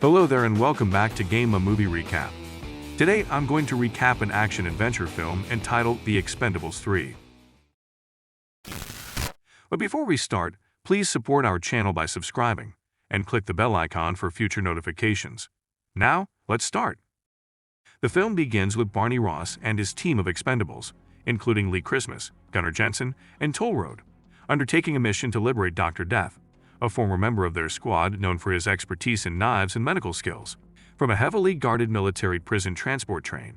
Hello there and welcome back to Game a Movie Recap. Today I'm going to recap an action-adventure film entitled The Expendables 3. But before we start, please support our channel by subscribing and click the bell icon for future notifications. Now, let's start. The film begins with Barney Ross and his team of Expendables, including Lee Christmas, Gunnar Jensen, and Toll Road, undertaking a mission to liberate Dr. Death, a former member of their squad known for his expertise in knives and medical skills, from a heavily guarded military prison transport train.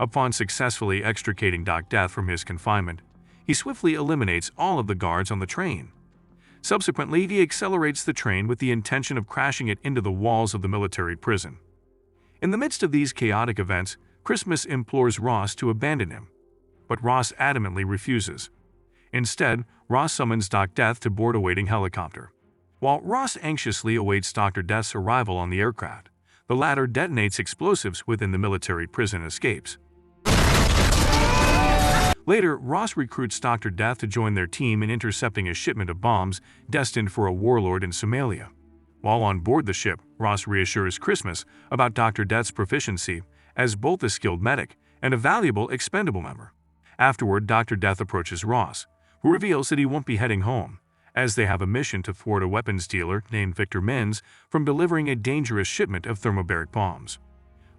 Upon successfully extricating Doc Death from his confinement, he swiftly eliminates all of the guards on the train. Subsequently, he accelerates the train with the intention of crashing it into the walls of the military prison. In the midst of these chaotic events, Christmas implores Ross to abandon him, but Ross adamantly refuses. Instead, Ross summons Doc Death to board a waiting helicopter. While Ross anxiously awaits Dr. Death's arrival on the aircraft, the latter detonates explosives within the military prison and escapes. Later, Ross recruits Dr. Death to join their team in intercepting a shipment of bombs destined for a warlord in Somalia. While on board the ship, Ross reassures Christmas about Dr. Death's proficiency as both a skilled medic and a valuable expendable member. Afterward, Dr. Death approaches Ross, who reveals that he won't be heading home, as they have a mission to thwart a weapons dealer named Victor Mins from delivering a dangerous shipment of thermobaric bombs.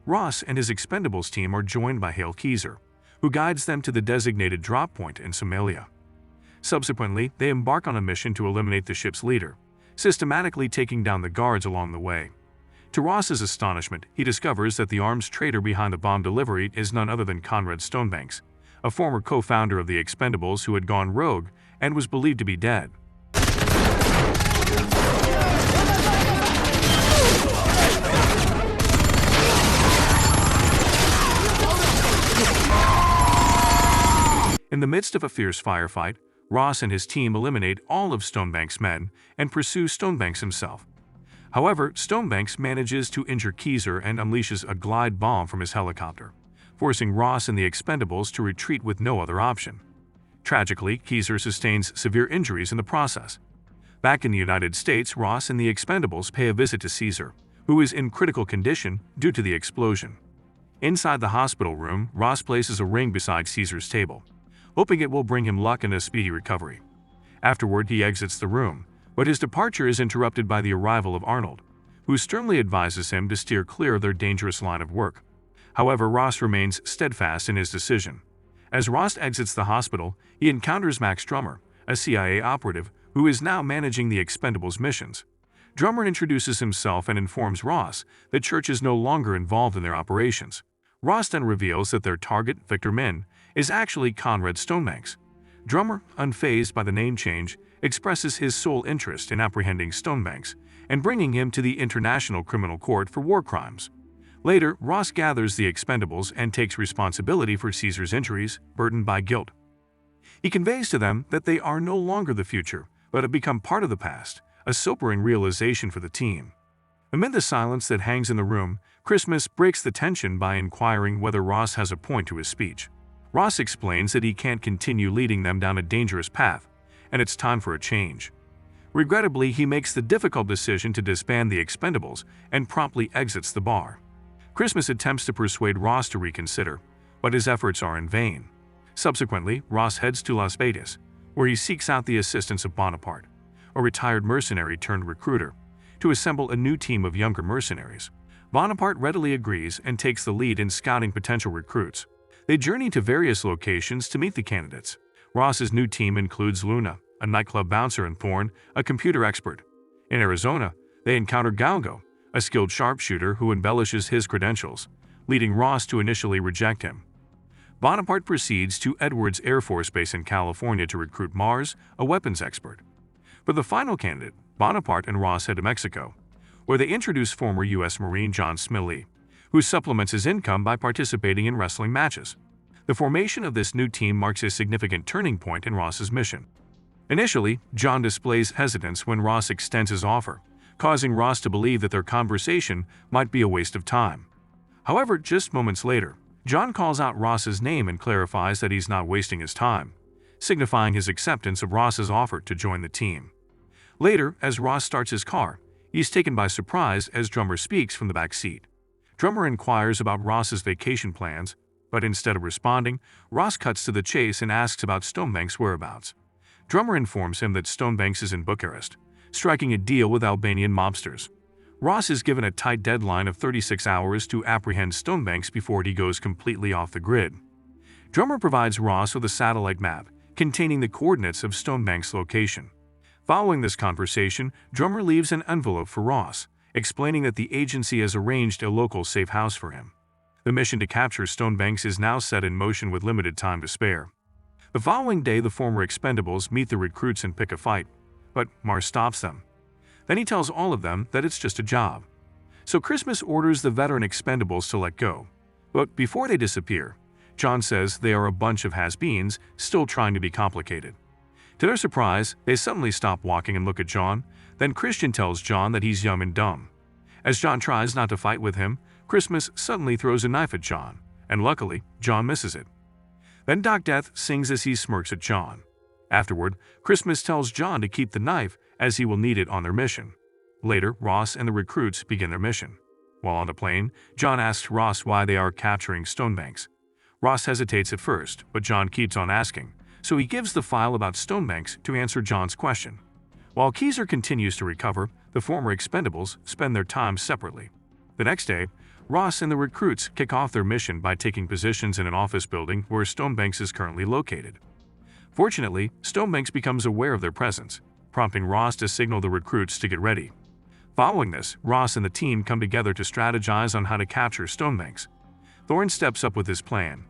Ross and his Expendables team are joined by Hale Keyser, who guides them to the designated drop point in Somalia. Subsequently, they embark on a mission to eliminate the ship's leader, systematically taking down the guards along the way. To Ross's astonishment, he discovers that the arms trader behind the bomb delivery is none other than Conrad Stonebanks, a former co-founder of the Expendables who had gone rogue and was believed to be dead. In the midst of a fierce firefight, Ross and his team eliminate all of Stonebanks' men and pursue Stonebanks himself. However, Stonebanks manages to injure Keyser and unleashes a glide bomb from his helicopter, forcing Ross and the Expendables to retreat with no other option. Tragically, Keyser sustains severe injuries in the process. Back in the United States, Ross and the Expendables pay a visit to Caesar, who is in critical condition due to the explosion. Inside the hospital room, Ross places a ring beside Caesar's table, hoping it will bring him luck and a speedy recovery. Afterward, he exits the room, but his departure is interrupted by the arrival of Arnold, who sternly advises him to steer clear of their dangerous line of work. However, Ross remains steadfast in his decision. As Ross exits the hospital, he encounters Max Drummer, a CIA operative who is now managing the Expendables missions. Drummer introduces himself and informs Ross that Church is no longer involved in their operations. Ross then reveals that their target, Victor Min, is actually Conrad Stonebanks. Drummer, unfazed by the name change, expresses his sole interest in apprehending Stonebanks and bringing him to the International Criminal Court for war crimes. Later, Ross gathers the Expendables and takes responsibility for Caesar's injuries, burdened by guilt. He conveys to them that they are no longer the future, but have become part of the past, a sobering realization for the team. Amid the silence that hangs in the room, Christmas breaks the tension by inquiring whether Ross has a point to his speech. Ross explains that he can't continue leading them down a dangerous path, and it's time for a change. Regrettably, he makes the difficult decision to disband the Expendables and promptly exits the bar. Christmas attempts to persuade Ross to reconsider, but his efforts are in vain. Subsequently, Ross heads to Las Vegas, where he seeks out the assistance of Bonaparte, a retired mercenary turned recruiter, to assemble a new team of younger mercenaries. Bonaparte readily agrees and takes the lead in scouting potential recruits. They journey to various locations to meet the candidates. Ross's new team includes Luna, a nightclub bouncer, and Thorne, a computer expert. In Arizona, they encounter Galgo, a skilled sharpshooter who embellishes his credentials, leading Ross to initially reject him. Bonaparte proceeds to Edwards Air Force Base in California to recruit Mars, a weapons expert. For the final candidate, Bonaparte and Ross head to Mexico, where they introduce former U.S. Marine John Smiley, who supplements his income by participating in wrestling matches. The formation of this new team marks a significant turning point in Ross's mission. Initially, John displays hesitance when Ross extends his offer, causing Ross to believe that their conversation might be a waste of time. However, just moments later, John calls out Ross's name and clarifies that he's not wasting his time, signifying his acceptance of Ross's offer to join the team. Later, as Ross starts his car, he's taken by surprise as Drummer speaks from the back seat. Drummer inquires about Ross's vacation plans, but instead of responding, Ross cuts to the chase and asks about Stonebank's whereabouts. Drummer informs him that Stonebanks is in Bucharest, striking a deal with Albanian mobsters. Ross is given a tight deadline of 36 hours to apprehend Stonebanks before he goes completely off the grid. Drummer provides Ross with a satellite map containing the coordinates of Stonebanks' location. Following this conversation, Drummer leaves an envelope for Ross, explaining that the agency has arranged a local safe house for him. The mission to capture Stonebanks is now set in motion with limited time to spare. The following day, the former Expendables meet the recruits and pick a fight, but Mars stops them. Then he tells all of them that it's just a job. So Christmas orders the veteran Expendables to let go. But before they disappear, John says they are a bunch of has-beens still trying to be complicated. To their surprise, they suddenly stop walking and look at John. Then Christian tells John that he's young and dumb. As John tries not to fight with him, Christmas suddenly throws a knife at John, and luckily, John misses it. Then Doc Death sings as he smirks at John. Afterward, Christmas tells John to keep the knife as he will need it on their mission. Later, Ross and the recruits begin their mission. While on the plane, John asks Ross why they are capturing Stonebanks. Ross hesitates at first, but John keeps on asking, so he gives the file about Stonebanks to answer John's question. While Keyser continues to recover, the former Expendables spend their time separately. The next day, Ross and the recruits kick off their mission by taking positions in an office building where Stonebanks is currently located. Fortunately, Stonebanks becomes aware of their presence, prompting Ross to signal the recruits to get ready. Following this, Ross and the team come together to strategize on how to capture Stonebanks. Thorne steps up with his plan.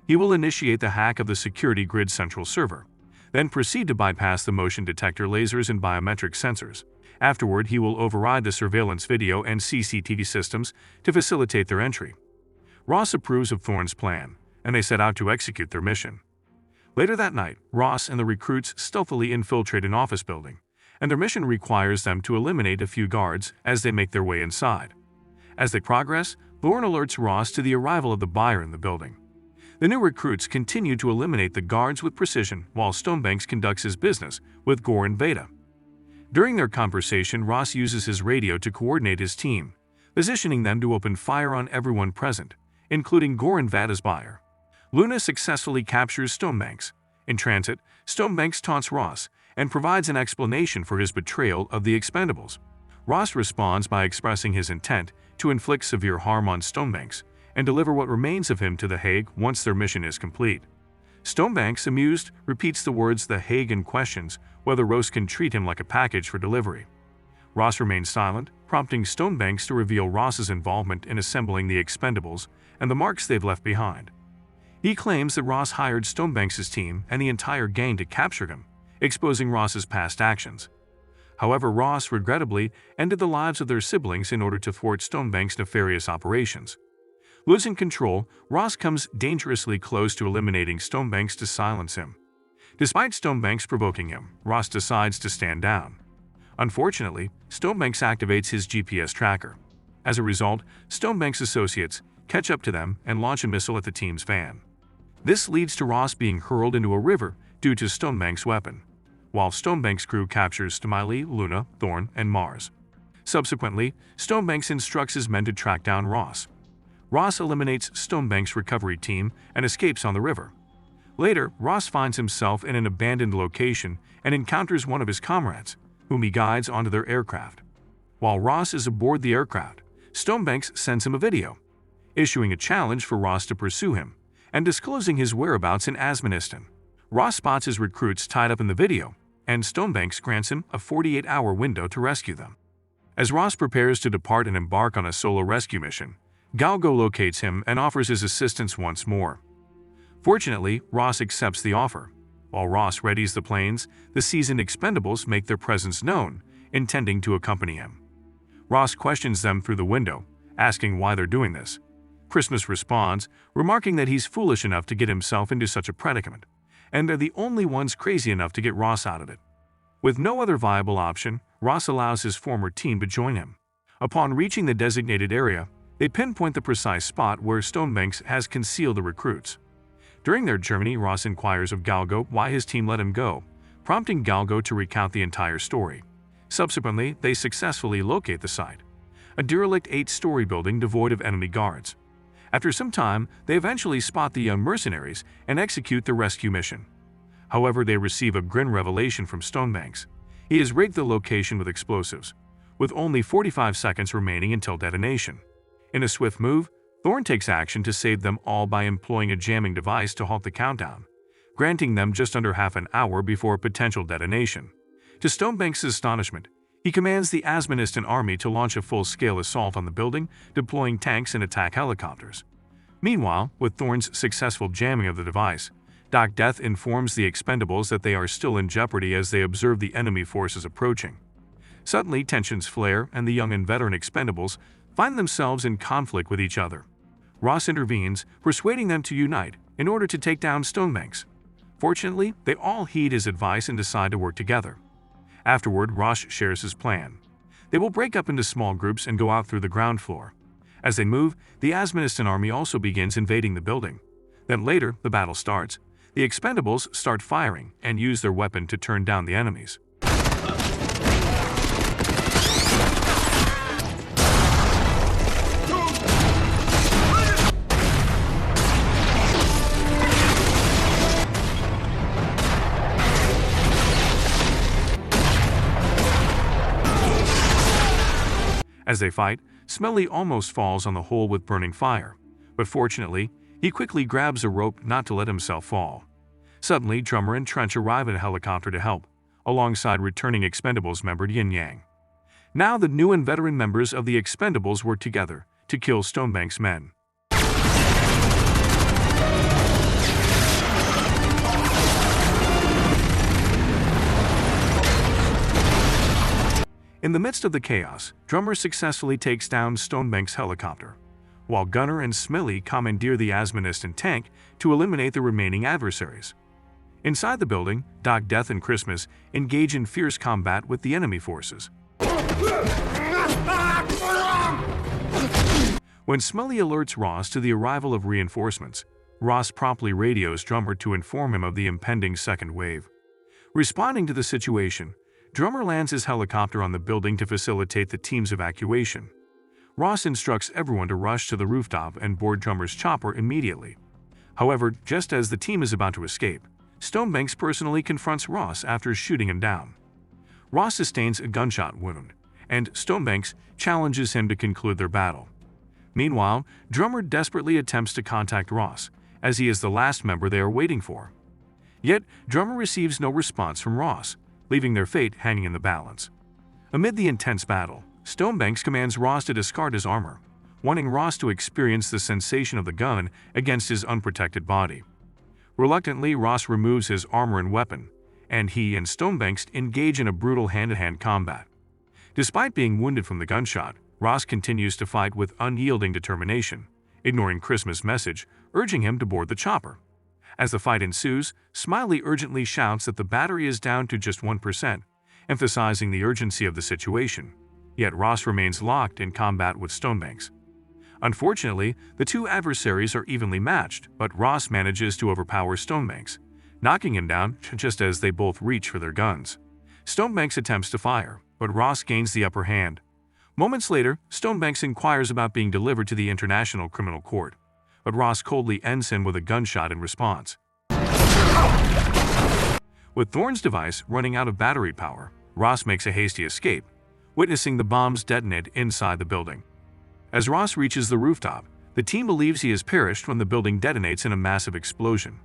He will initiate the hack of the security grid central server, then proceed to bypass the motion detector lasers and biometric sensors. Afterward, he will override the surveillance video and CCTV systems to facilitate their entry. Ross approves of Thorne's plan, and they set out to execute their mission. Later that night, Ross and the recruits stealthily infiltrate an office building, and their mission requires them to eliminate a few guards as they make their way inside. As they progress, Thorne alerts Ross to the arrival of the buyer in the building. The new recruits continue to eliminate the guards with precision while Stonebanks conducts his business with Gore and Veda. During their conversation, Ross uses his radio to coordinate his team, positioning them to open fire on everyone present, including Gore and Veda's buyer. Luna successfully captures Stonebanks. In transit, Stonebanks taunts Ross and provides an explanation for his betrayal of the Expendables. Ross responds by expressing his intent to inflict severe harm on Stonebanks and deliver what remains of him to The Hague once their mission is complete. Stonebanks, amused, repeats the words The Hague and questions whether Ross can treat him like a package for delivery. Ross remains silent, prompting Stonebanks to reveal Ross's involvement in assembling the Expendables and the marks they've left behind. He claims that Ross hired Stonebanks' team and the entire gang to capture him, exposing Ross's past actions. However, Ross regrettably ended the lives of their siblings in order to thwart Stonebanks' nefarious operations. Losing control, Ross comes dangerously close to eliminating Stonebanks to silence him. Despite Stonebanks provoking him, Ross decides to stand down. Unfortunately, Stonebanks activates his GPS tracker. As a result, Stonebanks' associates catch up to them and launch a missile at the team's van. This leads to Ross being hurled into a river due to Stonebanks' weapon, while Stonebanks' crew captures Smiley, Luna, Thorne, and Mars. Subsequently, Stonebanks instructs his men to track down Ross. Ross eliminates Stonebanks' recovery team and escapes on the river. Later, Ross finds himself in an abandoned location and encounters one of his comrades, whom he guides onto their aircraft. While Ross is aboard the aircraft, Stonebanks sends him a video, issuing a challenge for Ross to pursue him and disclosing his whereabouts in Asmanistan. Ross spots his recruits tied up in the video, and Stonebanks grants him a 48-hour window to rescue them. As Ross prepares to depart and embark on a solo rescue mission, Galgo locates him and offers his assistance once more. Fortunately, Ross accepts the offer. While Ross readies the planes, the seasoned Expendables make their presence known, intending to accompany him. Ross questions them through the window, asking why they're doing this. Christmas responds, remarking that he's foolish enough to get himself into such a predicament, and they're the only ones crazy enough to get Ross out of it. With no other viable option, Ross allows his former team to join him. Upon reaching the designated area, They pinpoint the precise spot where Stonebanks has concealed the recruits. During their journey, Ross inquires of Galgo why his team let him go, prompting Galgo to recount the entire story. Subsequently, they successfully locate the site, a derelict 8-story building devoid of enemy guards. After some time, they eventually spot the young mercenaries and execute the rescue mission. However, they receive a grim revelation from Stonebanks. He has rigged the location with explosives, with only 45 seconds remaining until detonation. In a swift move, Thorne takes action to save them all by employing a jamming device to halt the countdown, granting them just under half an hour before potential detonation. To Stonebanks' astonishment, he commands the Asmonistan army to launch a full-scale assault on the building, deploying tanks and attack helicopters. Meanwhile, with Thorne's successful jamming of the device, Doc Death informs the Expendables that they are still in jeopardy as they observe the enemy forces approaching. Suddenly, tensions flare and the young and veteran Expendables find themselves in conflict with each other. Ross intervenes, persuading them to unite in order to take down Stonebanks. Fortunately, they all heed his advice and decide to work together. Afterward, Ross shares his plan. They will break up into small groups and go out through the ground floor. As they move, the Asmonistan army also begins invading the building. Then later, the battle starts. The Expendables start firing and use their weapon to turn down the enemies. As they fight, Smelly almost falls on the hole with burning fire, but fortunately, he quickly grabs a rope not to let himself fall. Suddenly, Drummer and Trench arrive in a helicopter to help, alongside returning Expendables member Yin Yang. Now the new and veteran members of the Expendables work together to kill Stonebanks' men. In the midst of the chaos, Drummer successfully takes down Stonebanks' helicopter, while Gunner and Smelly commandeer the Asmonistan tank to eliminate the remaining adversaries. Inside the building, Doc Death and Christmas engage in fierce combat with the enemy forces. When Smelly alerts Ross to the arrival of reinforcements, Ross promptly radios Drummer to inform him of the impending second wave. Responding to the situation, Drummer lands his helicopter on the building to facilitate the team's evacuation. Ross instructs everyone to rush to the rooftop and board Drummer's chopper immediately. However, just as the team is about to escape, Stonebanks personally confronts Ross after shooting him down. Ross sustains a gunshot wound, and Stonebanks challenges him to conclude their battle. Meanwhile, Drummer desperately attempts to contact Ross, as he is the last member they are waiting for. Yet, Drummer receives no response from Ross, leaving their fate hanging in the balance. Amid the intense battle, Stonebanks commands Ross to discard his armor, wanting Ross to experience the sensation of the gun against his unprotected body. Reluctantly, Ross removes his armor and weapon, and he and Stonebanks engage in a brutal hand-to-hand combat. Despite being wounded from the gunshot, Ross continues to fight with unyielding determination, ignoring Christmas' message, urging him to board the chopper. As the fight ensues, Smiley urgently shouts that the battery is down to just 1%, emphasizing the urgency of the situation. Yet Ross remains locked in combat with Stonebanks. Unfortunately, the two adversaries are evenly matched, but Ross manages to overpower Stonebanks, knocking him down just as they both reach for their guns. Stonebanks attempts to fire, but Ross gains the upper hand. Moments later, Stonebanks inquires about being delivered to the International Criminal Court, but Ross coldly ends him with a gunshot in response. With Thorne's device running out of battery power, Ross makes a hasty escape, witnessing the bombs detonate inside the building. As Ross reaches the rooftop, the team believes he has perished when the building detonates in a massive explosion.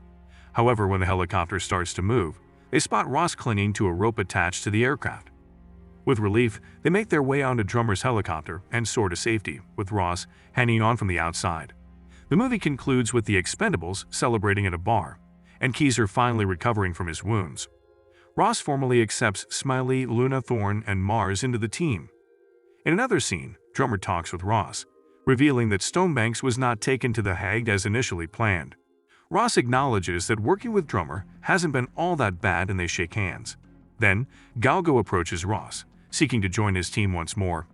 However, when the helicopter starts to move, they spot Ross clinging to a rope attached to the aircraft. With relief, they make their way onto Drummer's helicopter and soar to safety, with Ross hanging on from the outside. The movie concludes with the Expendables celebrating at a bar, and Keezer finally recovering from his wounds. Ross formally accepts Smiley, Luna, Thorne, and Mars into the team. In another scene, Drummer talks with Ross, revealing that Stonebanks was not taken to The Hague as initially planned. Ross acknowledges that working with Drummer hasn't been all that bad and they shake hands. Then, Galgo approaches Ross, seeking to join his team once more.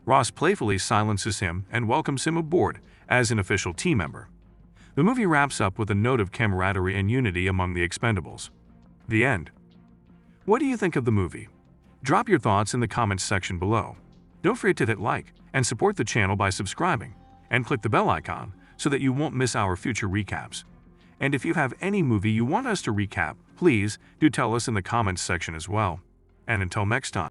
Ross playfully silences him and welcomes him aboard as an official team member. The movie wraps up with a note of camaraderie and unity among the Expendables. The end. What do you think of the movie? Drop your thoughts in the comments section below. Don't forget to hit like and support the channel by subscribing, and click the bell icon so that you won't miss our future recaps. And if you have any movie you want us to recap, please do tell us in the comments section as well. And until next time.